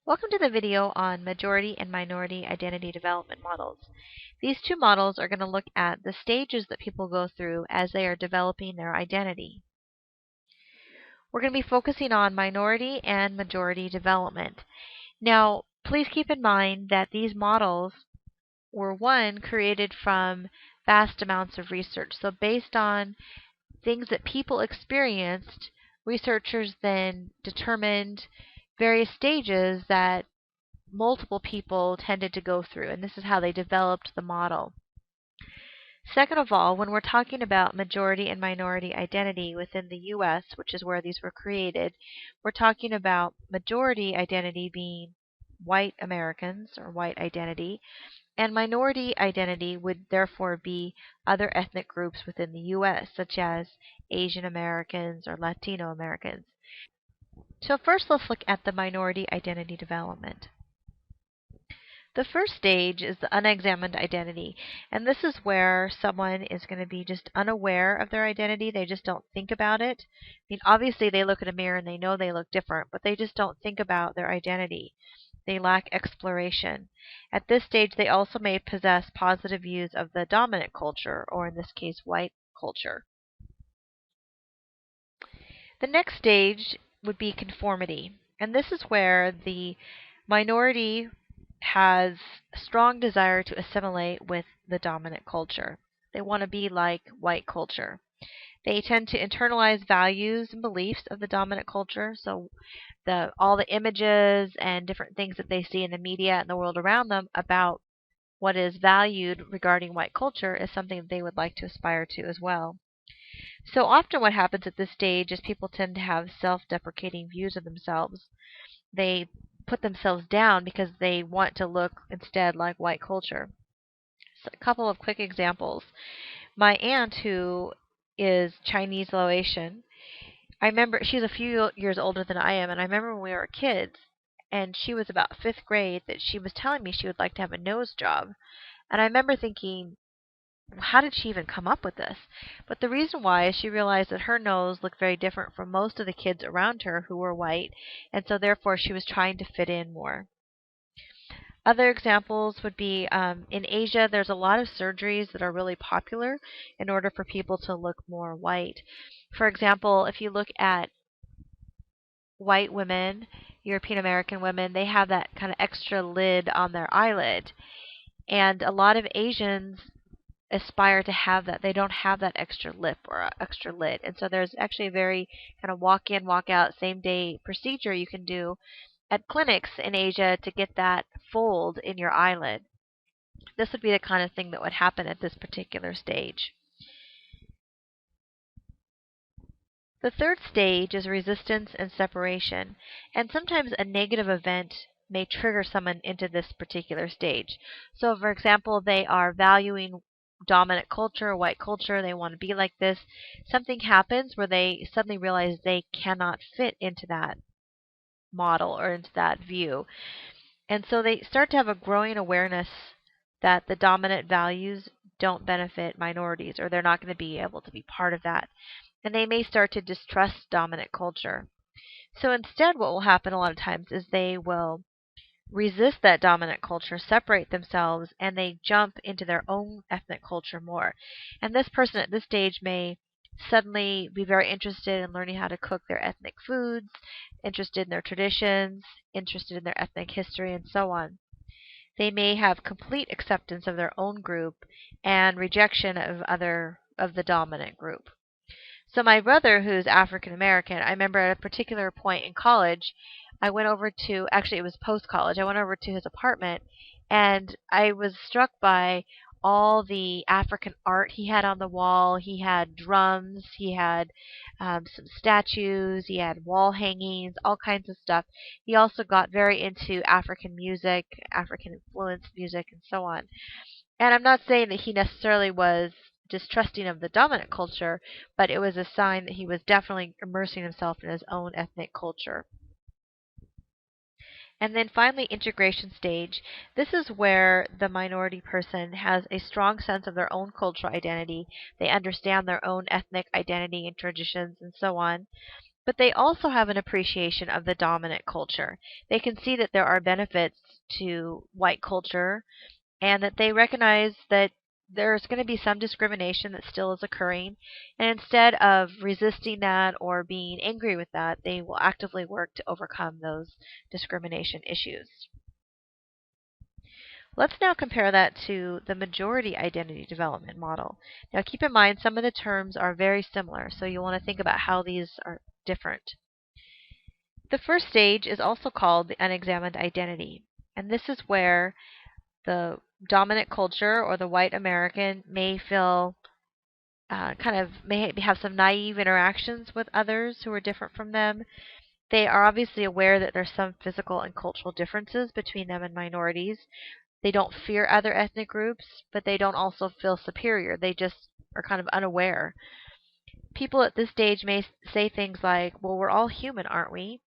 Welcome to the video on majority and minority identity development models. These two models are going to look at the stages that people go through as they are developing their identity. We're going to be focusing on minority and majority development. Now, please keep in mind that these models were created from vast amounts of research. So based on things that people experienced, researchers then determined various stages that multiple people tended to go through, and this is how they developed the model. Second of all, when we're talking about majority and minority identity within the U.S., which is where these were created, we're talking about majority identity being white Americans or white identity, and minority identity would therefore be other ethnic groups within the U.S., such as Asian Americans or Latino Americans. So first let's look at the minority identity development. The first stage is the unexamined identity, and this is where someone is going to be just unaware of their identity. They just don't think about it. I mean, obviously they look in a mirror and they know they look different, but they just don't think about their identity. They lack exploration. At this stage, they also may possess positive views of the dominant culture, or in this case, white culture. The next stage would be conformity, and this is where the minority has a strong desire to assimilate with the dominant culture. They want to be like white culture. They tend to internalize values and beliefs of the dominant culture, so all the images and different things that they see in the media and the world around them about what is valued regarding white culture is something that they would like to aspire to as well. So often what happens at this stage is people tend to have self-deprecating views of themselves. They put themselves down because they want to look instead like white culture. So a couple of quick examples. My aunt, who is Chinese Laotian, I remember she's a few years older than I am, and I remember when we were kids, and she was about 5th grade, that she was telling me she would like to have a nose job. And I remember thinking, how did she even come up with this? But the reason why is she realized that her nose looked very different from most of the kids around her who were white, and so therefore she was trying to fit in more. Other examples would be in Asia, there's a lot of surgeries that are really popular in order for people to look more white. For example, if you look at white women, European American women, they have that kind of extra lid on their eyelid. And a lot of Asians aspire to have that. They don't have that extra lip or extra lid. And so there's actually a very kind of walk in, walk out, same day procedure you can do at clinics in Asia to get that fold in your eyelid. This would be the kind of thing that would happen at this particular stage. The third stage is resistance and separation, and sometimes a negative event may trigger someone into this particular stage. So for example, they are valuing dominant culture, white culture, they want to be like this. Something happens where they suddenly realize they cannot fit into that model or into that view. And so they start to have a growing awareness that the dominant values don't benefit minorities, or they're not going to be able to be part of that. And they may start to distrust dominant culture. So instead what will happen a lot of times is they will resist that dominant culture, separate themselves, and they jump into their own ethnic culture more. And this person at this stage may suddenly be very interested in learning how to cook their ethnic foods, interested in their traditions, interested in their ethnic history, and so on. They may have complete acceptance of their own group and rejection of the dominant group. So my brother, who's African American, I remember at a particular point in college, I went over to, actually it was post-college, I went over to his apartment, and I was struck by all the African art he had on the wall. He had drums, he had some statues, he had wall hangings, all kinds of stuff. He also got very into African music, African influenced music, and so on. And I'm not saying that he necessarily was distrusting of the dominant culture, but it was a sign that he was definitely immersing himself in his own ethnic culture. And then finally, integration stage. This is where the minority person has a strong sense of their own cultural identity. They understand their own ethnic identity and traditions and so on. but they also have an appreciation of the dominant culture. They can see that there are benefits to white culture and that they recognize that there's going to be some discrimination that still is occurring. And instead of resisting that or being angry with that, they will actively work to overcome those discrimination issues. Let's now compare that to the majority identity development model. Now keep in mind some of the terms are very similar, so you'll want to think about how these are different. The first stage is also called the unexamined identity, and this is where the dominant culture or the white American may feel may have some naive interactions with others who are different from them. They are obviously aware that there's some physical and cultural differences between them and minorities. They don't fear other ethnic groups, but they don't also feel superior. They just are kind of unaware. People at this stage may say things like, well, we're all human, aren't we?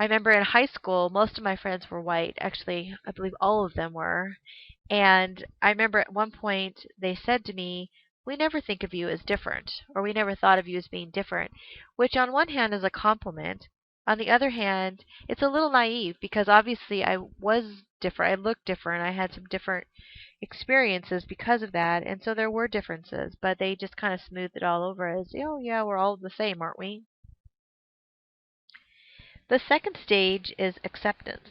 I remember in high school, most of my friends were white. Actually, I believe all of them were. And I remember at one point they said to me, we never think of you as different, or we never thought of you as being different, which on one hand is a compliment. On the other hand, it's a little naive because obviously I was different. I looked different. I had some different experiences because of that. And so there were differences, but they just kind of smoothed it all over as, oh, yeah, we're all the same, aren't we? The second stage is acceptance.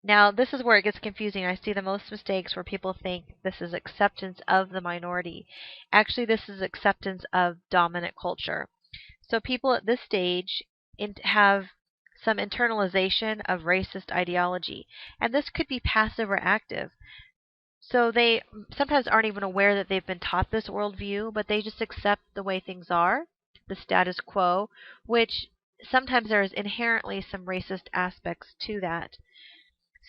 Now, this is where it gets confusing. I see the most mistakes where people think this is acceptance of the minority. Actually, this is acceptance of dominant culture. So people at this stage have some internalization of racist ideology, and this could be passive or active. So they sometimes aren't even aware that they've been taught this worldview, but they just accept the way things are, the status quo, which sometimes there is inherently some racist aspects to that.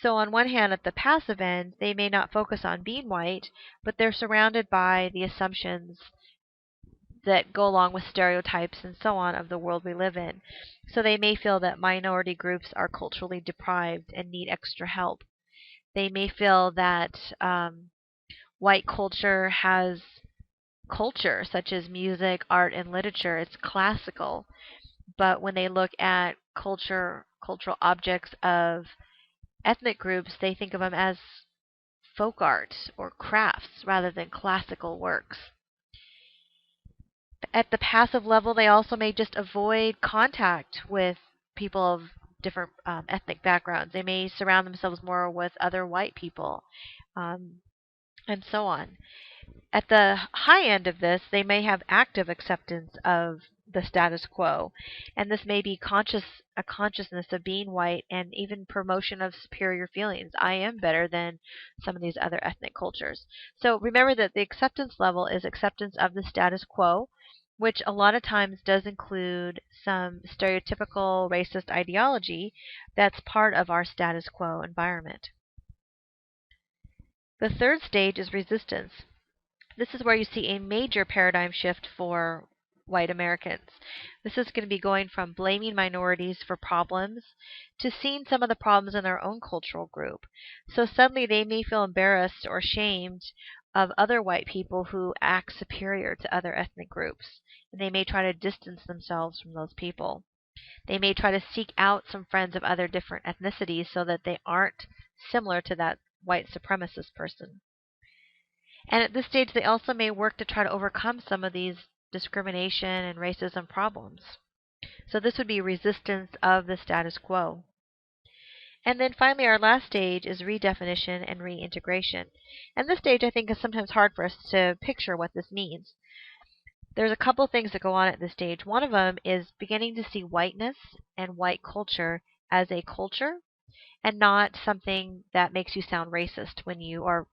So on one hand, at the passive end, they may not focus on being white, but they're surrounded by the assumptions that go along with stereotypes and so on of the world we live in. So they may feel that minority groups are culturally deprived and need extra help. They may feel that white culture has culture, such as music, art, and literature. It's classical. But when they look at cultural objects of ethnic groups, they think of them as folk art or crafts rather than classical works. At the passive level, they also may just avoid contact with people of different ethnic backgrounds. They may surround themselves more with other white people, and so on. At the high end of this, they may have active acceptance of the status quo, and this may be a consciousness of being white and even promotion of superior feelings. I am better than some of these other ethnic cultures. So remember that the acceptance level is acceptance of the status quo, which a lot of times does include some stereotypical racist ideology that's part of our status quo environment. The third stage is resistance. This is where you see a major paradigm shift for white Americans. This is going to be going from blaming minorities for problems to seeing some of the problems in their own cultural group. So suddenly they may feel embarrassed or ashamed of other white people who act superior to other ethnic groups. And they may try to distance themselves from those people. They may try to seek out some friends of other different ethnicities so that they aren't similar to that white supremacist person. And at this stage, they also may work to try to overcome some of these discrimination and racism problems. So this would be resistance of the status quo. And then finally, our last stage is redefinition and reintegration. And this stage, I think, is sometimes hard for us to picture what this means. There's a couple things that go on at this stage. One of them is beginning to see whiteness and white culture as a culture and not something that makes you sound racist when you are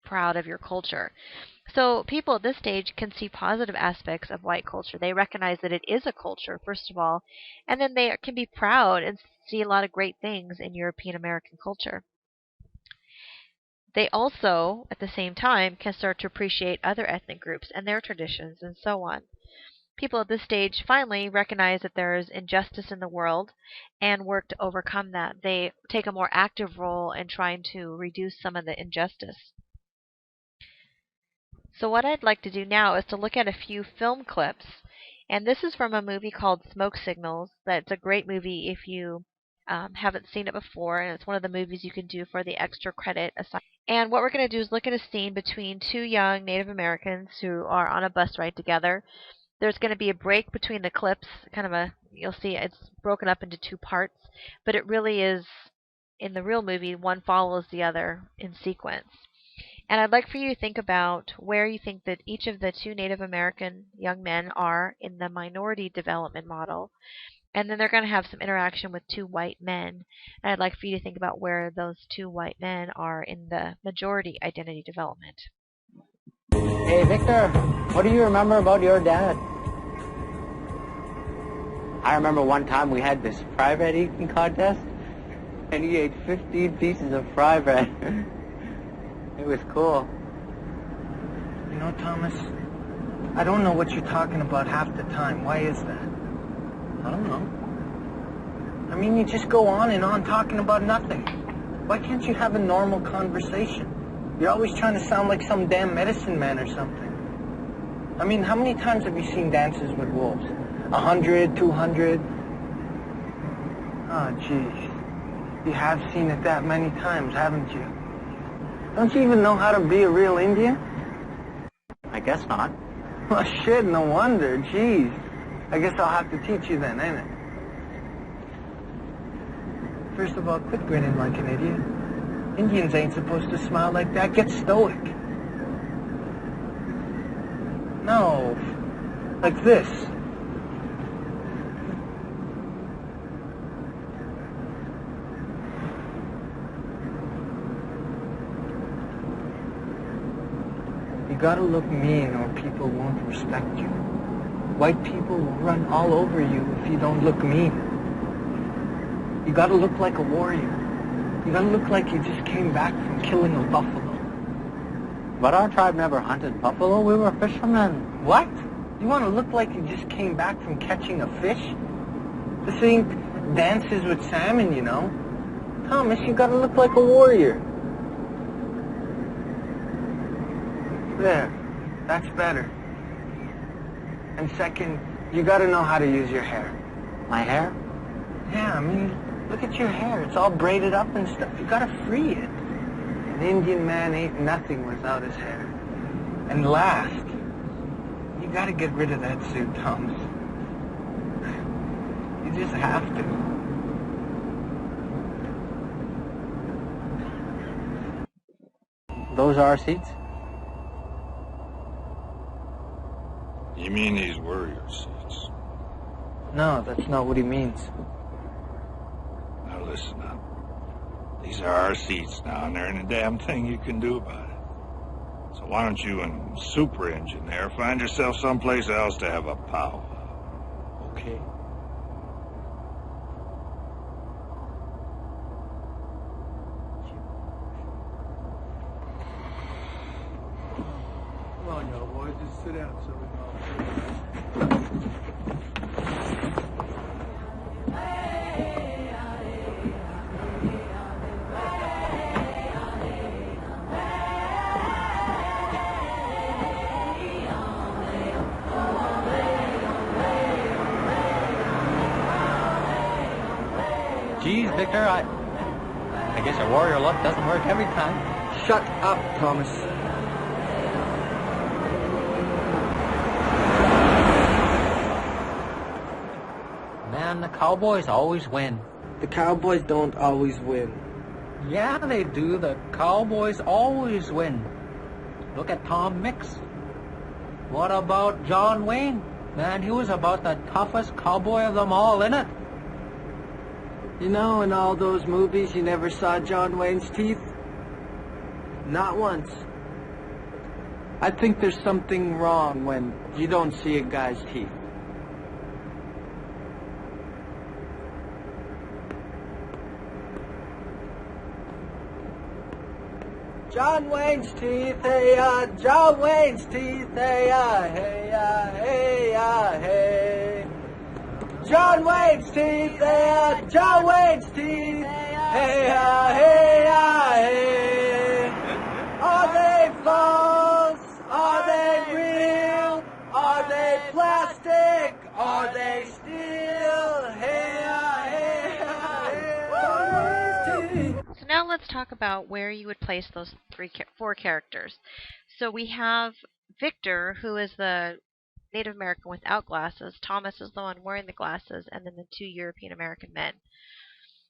proud of your culture. So people at this stage can see positive aspects of white culture. They recognize that it is a culture, first of all, and then they can be proud and see a lot of great things in European American culture. They also, at the same time, can start to appreciate other ethnic groups and their traditions and so on. People at this stage finally recognize that there is injustice in the world and work to overcome that. They take a more active role in trying to reduce some of the injustice. So what I'd like to do now is to look at a few film clips And this is from a movie called Smoke Signals. That's a great movie if you haven't seen it before, and it's one of the movies you can do for the extra credit assignment. And what we're going to do is look at a scene between two young Native Americans who are on a bus ride together. There's going to be a break between the clips, you'll see it's broken up into two parts, but it really is, in the real movie, one follows the other in sequence. And I'd like for you to think about where you think that each of the two Native American young men are in the minority development model. And then they're going to have some interaction with two white men. And I'd like for you to think about where those two white men are in the majority identity development. Hey, Victor, what do you remember about your dad? I remember one time we had this fry bread eating contest, and he ate 15 pieces of fry bread. It was cool. You know, Thomas, I don't know what you're talking about half the time. Why is that? I don't know. I mean, you just go on and on talking about nothing. Why can't you have a normal conversation? You're always trying to sound like some damn medicine man or something. I mean, how many times have you seen Dances with Wolves? 100, 200? Oh, geez. You have seen it that many times, haven't you? Don't you even know how to be a real Indian? I guess not. Well, shit, no wonder. Geez. I guess I'll have to teach you then, ain't it? First of all, quit grinning like an idiot. Indians ain't supposed to smile like that. Get stoic. No. Like this. You gotta look mean or people won't respect you. White people will run all over you if you don't look mean. You gotta look like a warrior. You gotta look like you just came back from killing a buffalo. But our tribe never hunted buffalo. We were fishermen. What? You wanna look like you just came back from catching a fish? This ain't Dances with Salmon, you know. Thomas, you gotta look like a warrior. There. That's better. And second, you gotta know how to use your hair. My hair? Yeah, I mean, look at your hair. It's all braided up and stuff. You gotta free it. An Indian man ain't nothing without his hair. And last, you gotta get rid of that suit, Thomas. You just have to. Those are our seats? You mean these warrior seats? No, that's not what he means. Now listen up. These are our seats now, and there ain't a damn thing you can do about it. So why don't you and Super Engine there find yourself someplace else to have a powwow? Okay. Come on, y'all boys, just sit down so we can all Geez, Victor, I guess your warrior luck doesn't work every time. Shut up, Thomas. Man, the Cowboys always win. The Cowboys don't always win. Yeah, they do. The Cowboys always win. Look at Tom Mix. What about John Wayne? Man, he was about the toughest cowboy of them all, innit? You know, in all those movies, you never saw John Wayne's teeth? Not once. I think there's something wrong when you don't see a guy's teeth. John Wayne's teeth, hey, John Wayne's teeth, hey, hey, hey. John Wayne's teeth, hey, John Wayne's teeth, hey, hey, hey. Are they false? Are they real? Are they plastic? So now let's talk about where you would place those four characters. So we have Victor, who is the Native American without glasses. Thomas is the one wearing the glasses, and then the two European American men.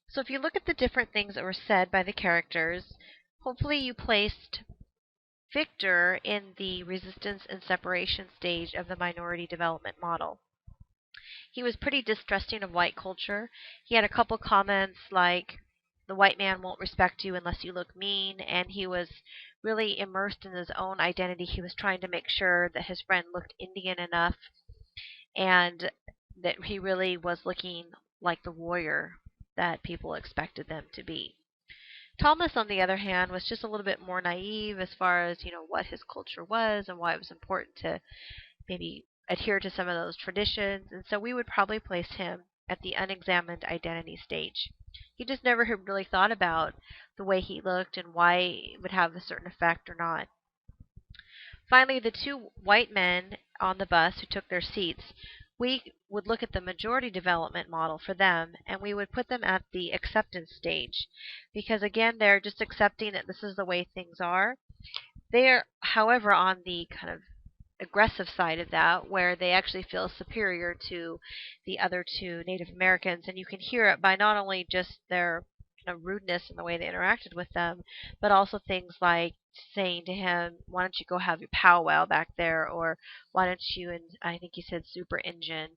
So if you look at the different things that were said by the characters, hopefully you placed Victor in the resistance and separation stage of the minority development model. He was pretty distrusting of white culture. He had a couple comments like, the white man won't respect you unless you look mean, and he was really immersed in his own identity. He was trying to make sure that his friend looked Indian enough and that he really was looking like the warrior that people expected them to be. Thomas, on the other hand, was just a little bit more naive as far as, what his culture was and why it was important to maybe adhere to some of those traditions, and so we would probably place him at the unexamined identity stage. He just never had really thought about the way he looked and why it would have a certain effect or not. Finally, the two white men on the bus who took their seats, we would look at the majority development model for them, and we would put them at the acceptance stage, because again, they're just accepting that this is the way things are. They're, however, on the kind of aggressive side of that, where they actually feel superior to the other two Native Americans, and you can hear it by not only just their rudeness in the way they interacted with them, but also things like saying to him, "Why don't you go have your powwow back there?" or "Why don't you?" And I think he said "super engine"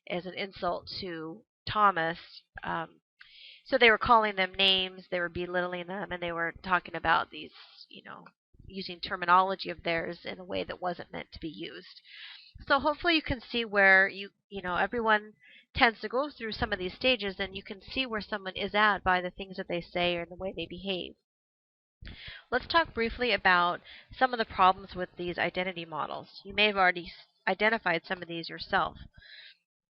as an insult to Thomas. So they were calling them names, they were belittling them, and they were talking about these, using terminology of theirs in a way that wasn't meant to be used. So hopefully you can see where everyone tends to go through some of these stages, and you can see where someone is at by the things that they say or the way they behave. Let's talk briefly about some of the problems with these identity models. You may have already identified some of these yourself.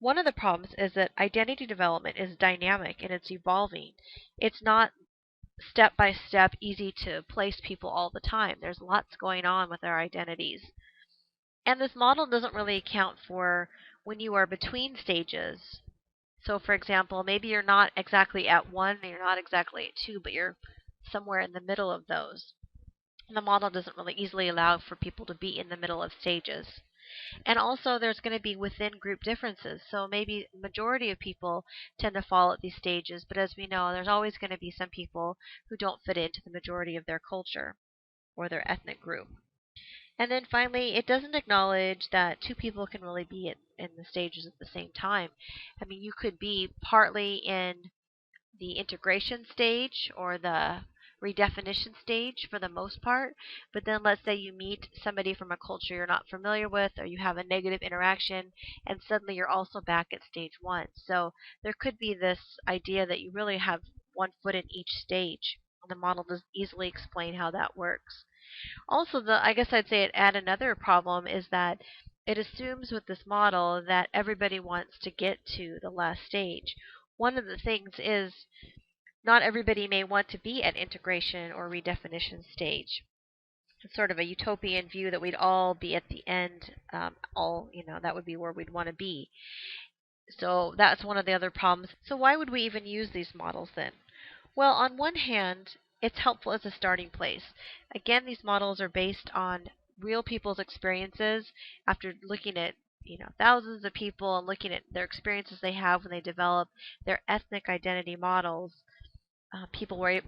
One of the problems is that identity development is dynamic and it's evolving. It's not step by step easy to place people all the time. There's lots going on with our identities. And this model doesn't really account for when you are between stages. So for example, maybe you're not exactly at 1 and you're not exactly at 2, but you're somewhere in the middle of those. And the model doesn't really easily allow for people to be in the middle of stages. And also there's going to be within group differences. So maybe the majority of people tend to fall at these stages, but as we know, there's always going to be some people who don't fit into the majority of their culture or their ethnic group. And then finally, it doesn't acknowledge that two people can really be in the stages at the same time. I mean, you could be partly in the integration stage or the redefinition stage for the most part, but then let's say you meet somebody from a culture you're not familiar with, or you have a negative interaction, and suddenly you're also back at stage 1. So there could be this idea that you really have one foot in each stage. The model doesn't easily explain how that works. Also, I guess I'd say add another problem is that it assumes with this model that everybody wants to get to the last stage. One of the things is not everybody may want to be at integration or redefinition stage. It's sort of a utopian view that we'd all be at the end, that would be where we'd want to be. So that's one of the other problems. So why would we even use these models then? Well, on one hand, it's helpful as a starting place. Again, these models are based on real people's experiences after looking at thousands of people and looking at their experiences they have when they develop their ethnic identity models.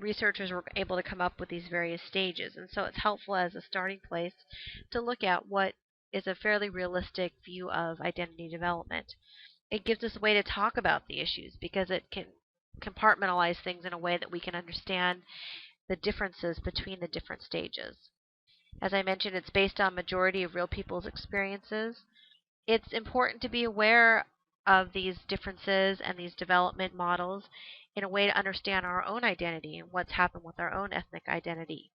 Researchers were able to come up with these various stages, and so it's helpful as a starting place to look at what is a fairly realistic view of identity development. It gives us a way to talk about the issues because it can compartmentalize things in a way that we can understand the differences between the different stages. As I mentioned, it's based on majority of real people's experiences. It's important to be aware of these differences and these development models in a way to understand our own identity and what's happened with our own ethnic identity.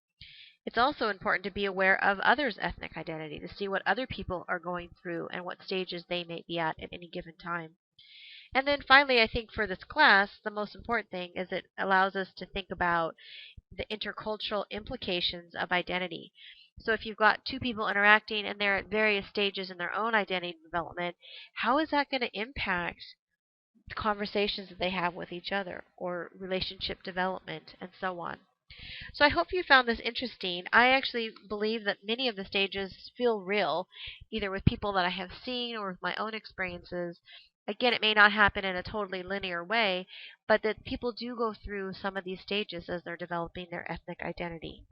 It's also important to be aware of others' ethnic identity, to see what other people are going through and what stages they may be at any given time. And then finally, I think for this class, the most important thing is it allows us to think about the intercultural implications of identity. So if you've got two people interacting and they're at various stages in their own identity development, how is that going to impact the conversations that they have with each other or relationship development and so on? So I hope you found this interesting. I actually believe that many of the stages feel real, either with people that I have seen or with my own experiences. Again, it may not happen in a totally linear way, but that people do go through some of these stages as they're developing their ethnic identity.